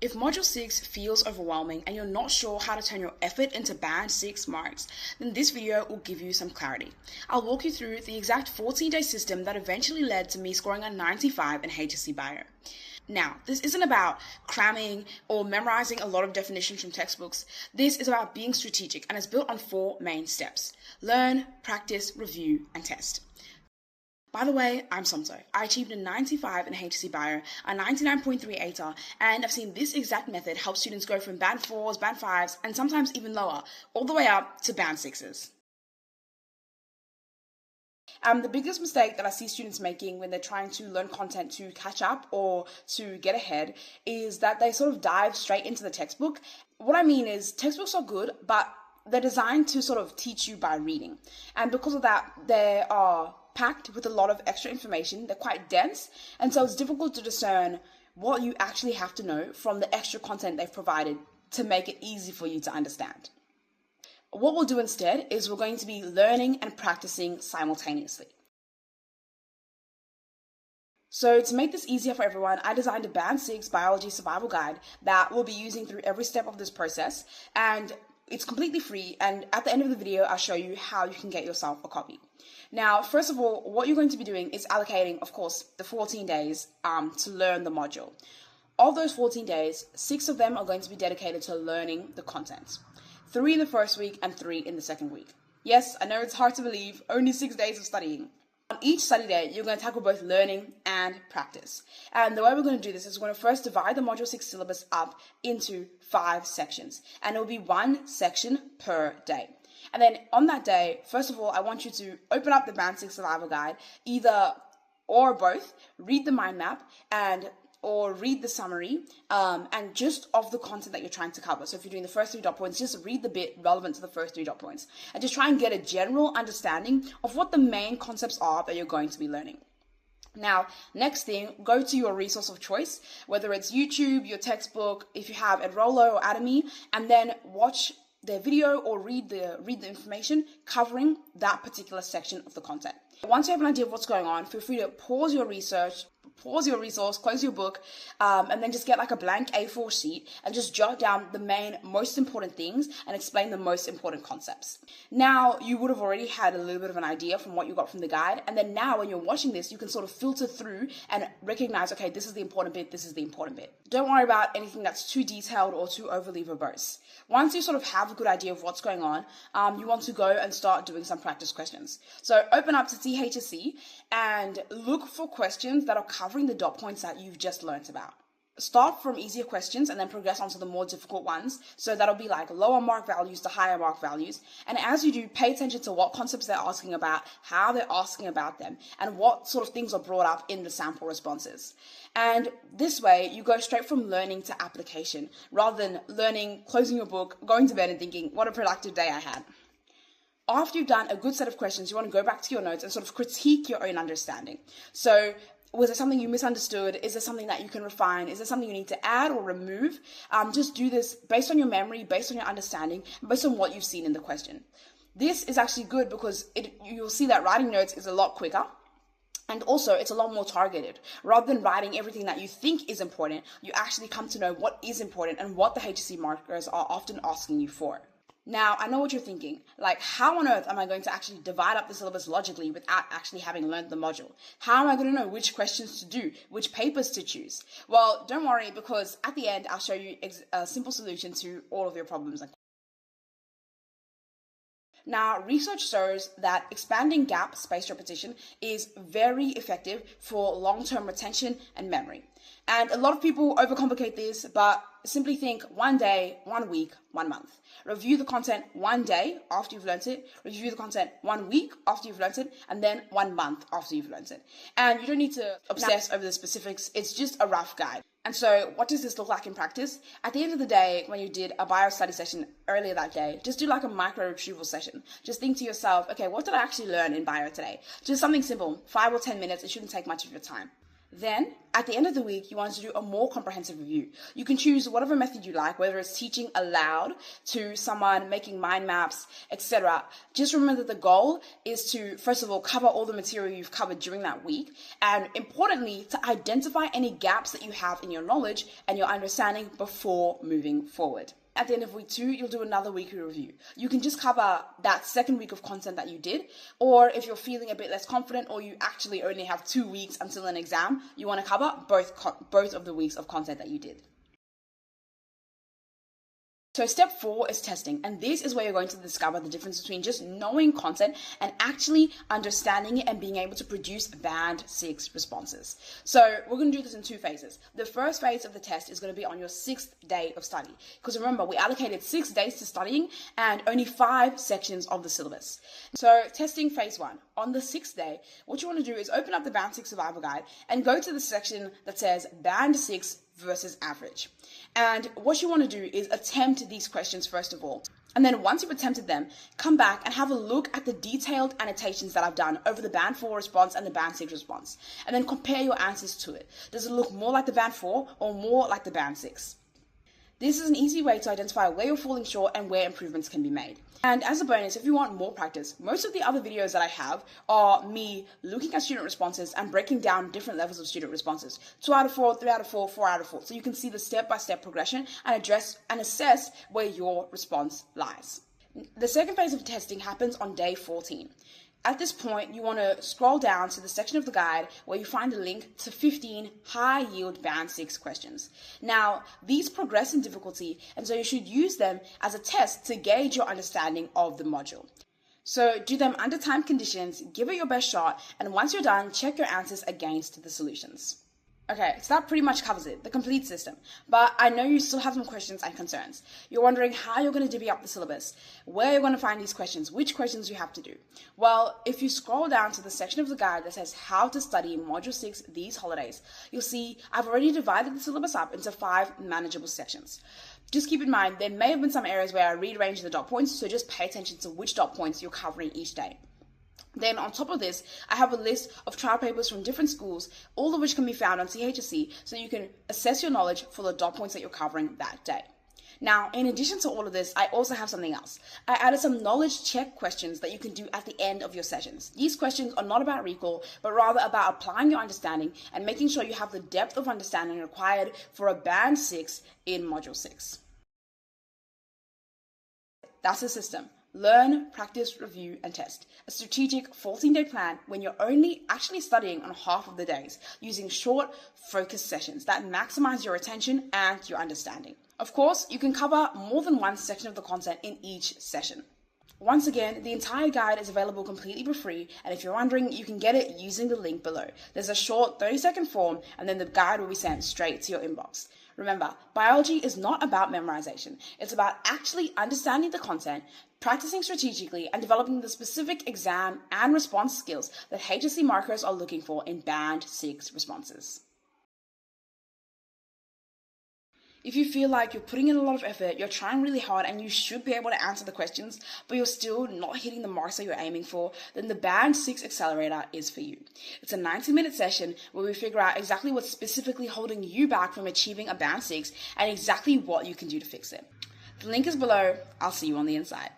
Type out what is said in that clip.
If Module 6 feels overwhelming and you're not sure how to turn your effort into Band 6 marks, then this video will give you some clarity. I'll walk you through the exact 14-day system that eventually led to me scoring a 95 in HSC Bio. Now, this isn't about cramming or memorizing a lot of definitions from textbooks. This is about being strategic, and it's built on 4 main steps: learn, practice, review, and test. By the way, I'm Somto. I achieved a 95 in HSC Bio, a 99.3 ATAR, and I've seen this exact method help students go from Band 4s, Band 5s, and sometimes even lower, all the way up to Band 6s. The biggest mistake that I see students making when they're trying to learn content to catch up or to get ahead is that they sort of dive straight into the textbook. What I mean is, textbooks are good, but they're designed to sort of teach you by reading. And because of that, they are packed with a lot of extra information. They're quite dense, and so it's difficult to discern what you actually have to know from the extra content they've provided to make it easy for you to understand. What we'll do instead is we're going to be learning and practicing simultaneously. So to make this easier for everyone, I designed a Band 6 Biology Survival Guide that we'll be using through every step of this process, and it's completely free, and at the end of the video, I'll show you how you can get yourself a copy. Now, first of all, what you're going to be doing is allocating, of course, the 14 days to learn the module. Of those 14 days, 6 of them are going to be dedicated to learning the content. 3 in the first week and 3 in the second week. Yes, I know it's hard to believe, only 6 days of studying. On each study day, you're going to tackle both learning and practice. And the way we're going to do this is we're going to first divide the Module 6 syllabus up into 5 sections. And it will be 1 section per day. And then on that day, first of all, I want you to open up the Band 6 Survival Guide, either or both, read the mind map or read the summary, and just of the content that you're trying to cover. So if you're doing the first 3 dot points, just read the bit relevant to the first 3 dot points, and just try and get a general understanding of what the main concepts are that you're going to be learning. Now, next thing, go to your resource of choice, whether it's YouTube, your textbook, if you have Enrollo or Atomy, and then watch the video or read the information covering that particular section of the content. Once you have an idea of what's going on, feel free to pause your research, pause your resource, close your book, and then just get like a blank A4 sheet and just jot down the main most important things and explain the most important concepts. Now, you would have already had a little bit of an idea from what you got from the guide, and then now when you're watching this, you can sort of filter through and recognize, okay, this is the important bit, this is the important bit. Don't worry about anything that's too detailed or too overly verbose. Once you sort of have a good idea of what's going on, you want to go and start doing some practice questions. So open up to HSC and look for questions that are covering the dot points that you've just learnt about. Start from easier questions and then progress onto the more difficult ones. So that'll be like lower mark values to higher mark values. And as you do, pay attention to what concepts they're asking about, how they're asking about them, and what sort of things are brought up in the sample responses. And this way, you go straight from learning to application, rather than learning, closing your book, going to bed and thinking, what a productive day I had. After you've done a good set of questions, you want to go back to your notes and sort of critique your own understanding. So, was there something you misunderstood? Is there something that you can refine? Is there something you need to add or remove? Just do this based on your memory, based on your understanding, based on what you've seen in the question. This is actually good because you'll see that writing notes is a lot quicker. And also, it's a lot more targeted. Rather than writing everything that you think is important, you actually come to know what is important and what the HSC markers are often asking you for. Now, I know what you're thinking, like, how on earth am I going to actually divide up the syllabus logically without actually having learned the module? How am I going to know which questions to do, which papers to choose? Well, don't worry, because at the end, I'll show you a simple solution to all of your problems. Now, research shows that expanding gap spaced repetition is very effective for long-term retention and memory. And a lot of people overcomplicate this, but simply think 1 day, 1 week, 1 month. Review the content 1 day after you've learnt it, review the content 1 week after you've learnt it, and then 1 month after you've learnt it. And you don't need to obsess over the specifics, it's just a rough guide. And so what does this look like in practice? At the end of the day, when you did a bio study session earlier that day, just do like a micro retrieval session. Just think to yourself, okay, what did I actually learn in bio today? Just something simple, 5 or 10 minutes, it shouldn't take much of your time. Then, at the end of the week, you want to do a more comprehensive review. You can choose whatever method you like, whether it's teaching aloud to someone, making mind maps, etc. Just remember that the goal is to, first of all, cover all the material you've covered during that week, and importantly, to identify any gaps that you have in your knowledge and your understanding before moving forward. At the end of week 2, you'll do another weekly review. You can just cover that second week of content that you did, or if you're feeling a bit less confident or you actually only have 2 weeks until an exam, you want to cover both of the weeks of content that you did. So step 4 is testing, and this is where you're going to discover the difference between just knowing content and actually understanding it and being able to produce band 6 responses. So we're going to do this in 2 phases. The first phase of the test is going to be on your 6th day of study, because remember, we allocated 6 days to studying and only 5 sections of the syllabus. So testing phase 1. On the 6th day, what you want to do is open up the band 6 survival guide and go to the section that says band 6 versus average. And what you want to do is attempt these questions first of all. And then once you've attempted them, come back and have a look at the detailed annotations that I've done over the band 4 response and the band 6 response. And then compare your answers to it. Does it look more like the band 4 or more like the band 6? This is an easy way to identify where you're falling short and where improvements can be made. And as a bonus, if you want more practice, most of the other videos that I have are me looking at student responses and breaking down different levels of student responses. 2 out of 4, 3 out of 4, 4 out of 4. So you can see the step-by-step progression and address and assess where your response lies. The second phase of testing happens on day 14. At this point, you want to scroll down to the section of the guide where you find a link to 15 high-yield band 6 questions. Now, these progress in difficulty, and so you should use them as a test to gauge your understanding of the module. So do them under time conditions, give it your best shot, and once you're done, check your answers against the solutions. Okay, so that pretty much covers it, the complete system. But I know you still have some questions and concerns. You're wondering how you're going to divvy up the syllabus, where you're going to find these questions, which questions you have to do. Well, if you scroll down to the section of the guide that says how to study Module 6 these holidays, you'll see I've already divided the syllabus up into 5 manageable sections. Just keep in mind, there may have been some areas where I rearranged the dot points, so just pay attention to which dot points you're covering each day. Then on top of this, I have a list of trial papers from different schools, all of which can be found on HSC, so you can assess your knowledge for the dot points that you're covering that day. Now, in addition to all of this, I also have something else. I added some knowledge check questions that you can do at the end of your sessions. These questions are not about recall, but rather about applying your understanding and making sure you have the depth of understanding required for a band 6 in Module 6. That's the system. Learn, practice, review, and test. A strategic 14-day plan when you're only actually studying on half of the days, using short, focused sessions that maximize your attention and your understanding. Of course, you can cover more than one section of the content in each session. Once again, the entire guide is available completely for free, and if you're wondering, you can get it using the link below. There's a short 30-second form, and then the guide will be sent straight to your inbox. Remember, biology is not about memorization. It's about actually understanding the content, practicing strategically, and developing the specific exam and response skills that HSC markers are looking for in Band 6 responses. If you feel like you're putting in a lot of effort, you're trying really hard, and you should be able to answer the questions, but you're still not hitting the marks that you're aiming for, then the Band 6 Accelerator is for you. It's a 90-minute session where we figure out exactly what's specifically holding you back from achieving a Band 6 and exactly what you can do to fix it. The link is below. I'll see you on the inside.